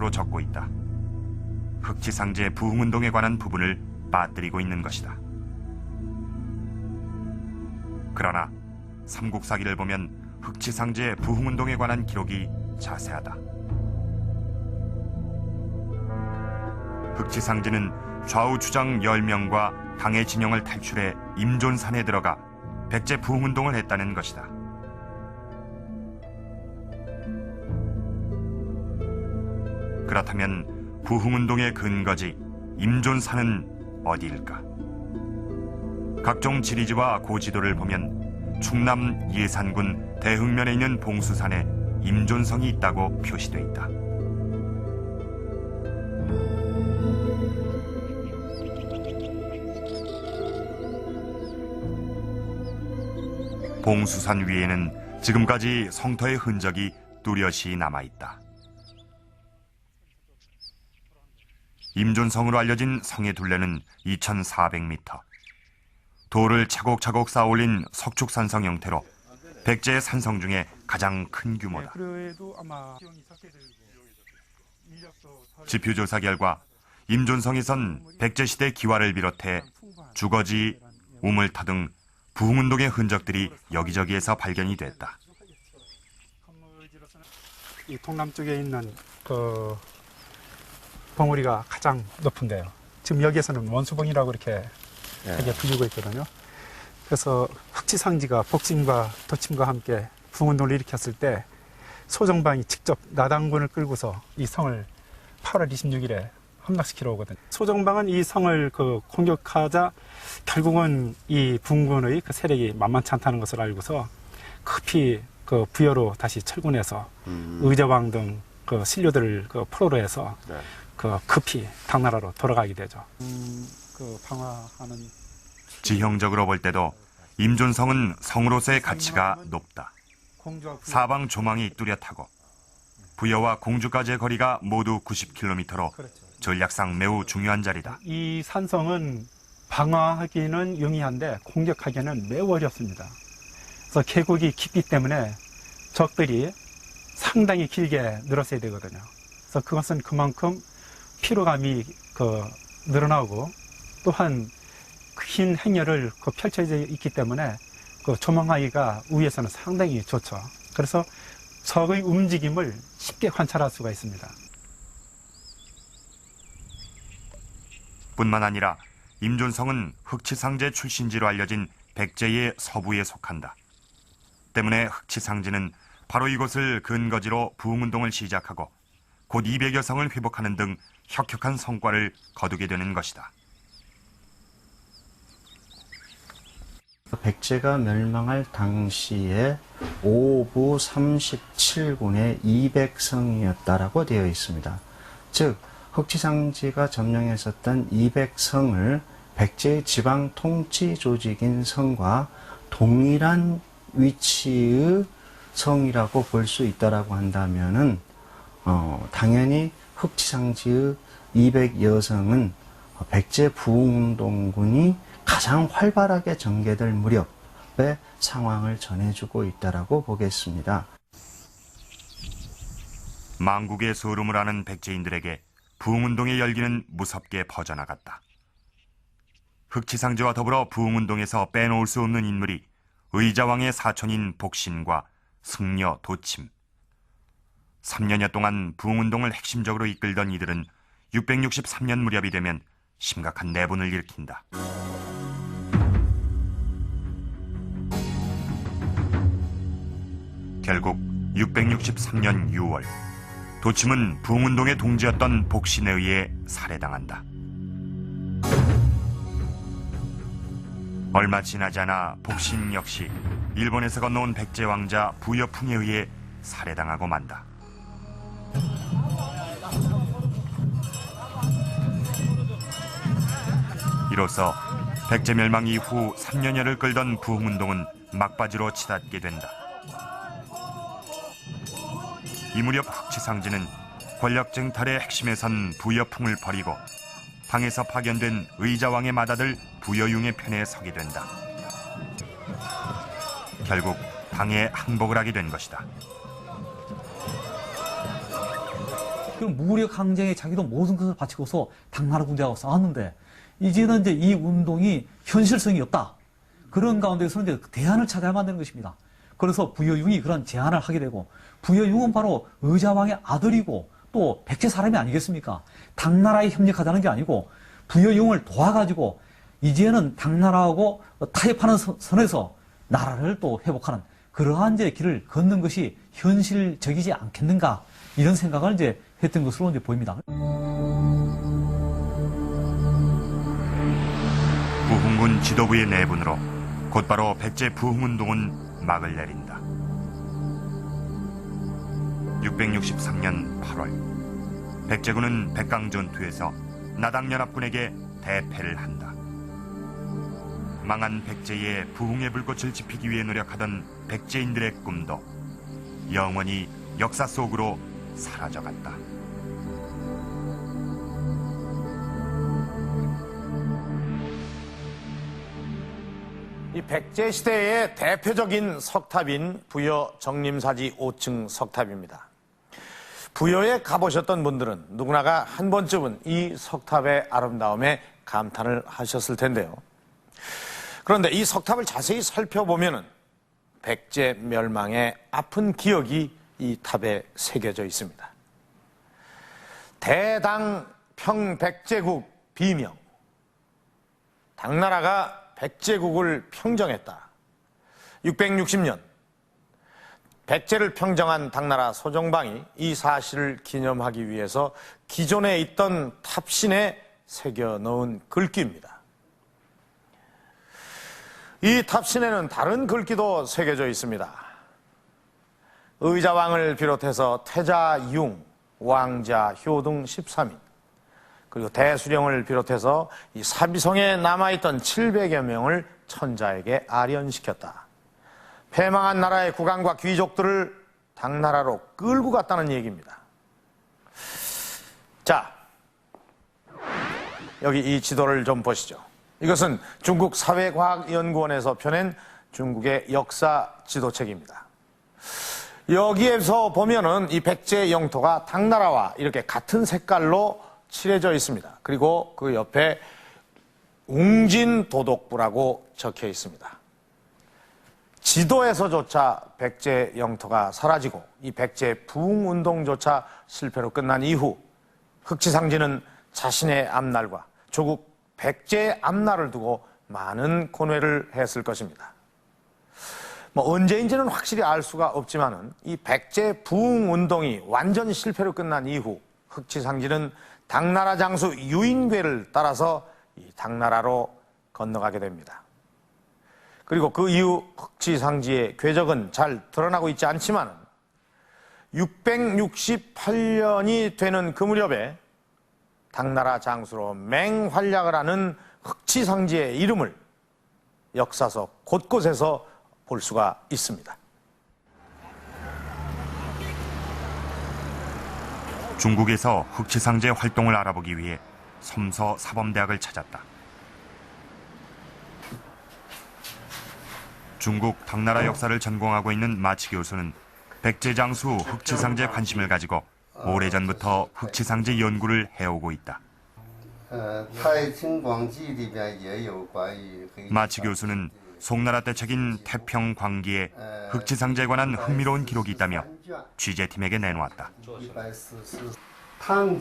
것으로 적고 있다. 흑지상제 부흥운동에 관한 부분을 빠뜨리고 있는 것이다. 그러나 삼국사기를 보면 흑지상제 부흥운동에 관한 기록이 자세하다. 흑지상제는 좌우 주장 10명과 당의 진영을 탈출해 임존산에 들어가 백제 부흥운동을 했다는 것이다. 그렇다면 부흥운동의 근거지 임존산은 어디일까? 각종 지리지와 고지도를 보면 충남 예산군 대흥면에 있는 봉수산에 임존성이 있다고 표시돼 있다. 봉수산 위에는 지금까지 성터의 흔적이 뚜렷이 남아있다. 임존성으로 알려진 성의 둘레는 2,400m. 돌을 차곡차곡 쌓아올린 석축산성 형태로 백제의 산성 중에 가장 큰 규모다. 지표조사 결과 임존성에선 백제시대 기와를 비롯해 주거지, 우물터 등 부흥운동의 흔적들이 여기저기에서 발견이 됐다. 이 동남쪽에 있는 그 봉우리가 가장 높은데요. 지금 여기에서는 원수봉이라고 이렇게 크게 불리고 있거든요. 그래서 흑지상지가 복침과 도침과 함께 부흥운동을 일으켰을 때 소정방이 직접 나당군을 끌고서 이 성을 8월 26일에 함락시키러 오거든요. 소정방은 이 성을 공격하자 결국은 이 분군의 그 세력이 만만치 않다는 것을 알고서 급히 그 부여로 다시 철군해서 의자왕 등 그 신료들을 포로로 해서 급히 당나라로 돌아가게 되죠. 방화하는 지형적으로 볼 때도 임존성은 성으로서의 가치가 높다. 사방 조망이 뚜렷하고 부여와 공주까지의 거리가 모두 90km로 전략상 매우 중요한 자리다. 이 산성은 방어하기는 용이한데 공격하기는 매우 어렵습니다. 그래서 계곡이 깊기 때문에 적들이 상당히 길게 늘었어야 되거든요. 그래서 그것은 그만큼 피로감이 늘어나고 또한 긴 행렬을 펼쳐져 있기 때문에 조망하기가 위에서는 상당히 좋죠. 그래서 적의 움직임을 쉽게 관찰할 수가 있습니다. 뿐만 아니라 임존성은 흑치상제 출신지로 알려진 백제의 서부에 속한다. 때문에 흑치상제는 바로 이곳을 근거지로 부흥운동을 시작하고 곧 200여 성을 회복하는 등 혁혁한 성과를 거두게 되는 것이다. 백제가 멸망할 당시에 5부 37군의 200성이었다라고 되어 있습니다. 즉 흑지상제가 점령했었던 200성을 백제의 지방 통치 조직인 성과 동일한 위치의 성이라고 볼 수 있다라고 한다면은 당연히 흑지상제의 200여 성은 백제 부흥운동군이 가장 활발하게 전개될 무렵의 상황을 전해주고 있다라고 보겠습니다. 망국의 소름을 아는 백제인들에게 부흥운동의 열기는 무섭게 퍼져나갔다. 흑지상제와 더불어 부흥운동에서 빼놓을 수 없는 인물이 의자왕의 사촌인 복신과 승려 도침. 3년여 동안 부흥운동을 핵심적으로 이끌던 이들은 663년 무렵이 되면 심각한 내분을 일으킨다. 결국 663년 6월 도침은 부흥운동의 동지였던 복신에 의해 살해당한다. 얼마 지나지 않아 복신 역시 일본에서 건너온 백제 왕자 부여풍에 의해 살해당하고 만다. 이로써 백제 멸망 이후 3년여를 끌던 부흥운동은 막바지로 치닫게 된다. 이 무렵 흑지상제는 권력 쟁탈의 핵심에 선 부여풍을 버리고 당에서 파견된 의자왕의 맏아들 부여융의 편에 서게 된다. 결국 당에 항복을 하게 된 것이다. 그럼 무력 항쟁에 자기도 모든 것을 바치고서 당나라 군대하고 싸웠는데 이제는 이제 이 운동이 현실성이 없다. 그런 가운데서 이제 대안을 찾아야만 되는 것입니다. 그래서 부여융이 그런 제안을 하게 되고 부여융은 바로 의자왕의 아들이고 또 백제 사람이 아니겠습니까? 당나라에 협력하자는 게 아니고 부여융을 도와가지고 이제는 당나라하고 타협하는 선에서 나라를 또 회복하는 그러한 이제 길을 걷는 것이 현실적이지 않겠는가 이런 생각을 이제 했던 것으로 이제 보입니다. 부흥군 지도부의 내분으로 곧바로 백제 부흥운동은 막을 내린다. 663년 8월 백제군은 백강전투에서 나당연합군에게 대패를 한다. 망한 백제의 부흥의 불꽃을 지피기 위해 노력하던 백제인들의 꿈도 영원히 역사 속으로 사라져갔다. 이 백제 시대의 대표적인 석탑인 부여 정림사지 5층 석탑입니다. 부여에 가보셨던 분들은 누구나가 한 번쯤은 이 석탑의 아름다움에 감탄을 하셨을 텐데요. 그런데 이 석탑을 자세히 살펴보면은 백제 멸망의 아픈 기억이 이 탑에 새겨져 있습니다. 대당 평백제국 비명. 당나라가 백제국을 평정했다. 660년 백제를 평정한 당나라 소정방이 이 사실을 기념하기 위해서 기존에 있던 탑신에 새겨 넣은 글귀입니다. 이 탑신에는 다른 글귀도 새겨져 있습니다. 의자왕을 비롯해서 태자, 융, 왕자, 효 등 13인 그리고 대수령을 비롯해서 이 사비성에 남아있던 700여 명을 천자에게 아련시켰다. 패망한 나라의 국왕과 귀족들을 당나라로 끌고 갔다는 얘기입니다. 자, 여기 이 지도를 좀 보시죠. 이것은 중국 사회과학연구원에서 펴낸 중국의 역사 지도책입니다. 여기에서 보면은 이 백제 영토가 당나라와 이렇게 같은 색깔로 칠해져 있습니다. 그리고 그 옆에 웅진도독부라고 적혀 있습니다. 지도에서조차 백제 영토가 사라지고 이 백제 부흥운동조차 실패로 끝난 이후 흑치상제는 자신의 앞날과 조국 백제의 앞날을 두고 많은 고뇌를 했을 것입니다. 언제인지는 확실히 알 수가 없지만은 이 백제 부흥운동이 완전 실패로 끝난 이후 흑치상제는 당나라 장수 유인궤를 따라서 이 당나라로 건너가게 됩니다. 그리고 그 이후 흑치상지의 궤적은 잘 드러나고 있지 않지만 668년이 되는 그 무렵에 당나라 장수로 맹활약을 하는 흑치상지의 이름을 역사서 곳곳에서 볼 수가 있습니다. 중국에서 흑치상제 활동을 알아보기 위해 섬서 사범대학을 찾았다. 중국 당나라 역사를 전공하고 있는 마치 교수는 백제 장수 흑치상제에 관심을 가지고 오래전부터 흑치상제 연구를 해오고 있다. 마치 교수는 송나라 때 책인 태평광기에 흑치상제에 관한 흥미로운 기록이 있다며 취재팀에게 내놓았다.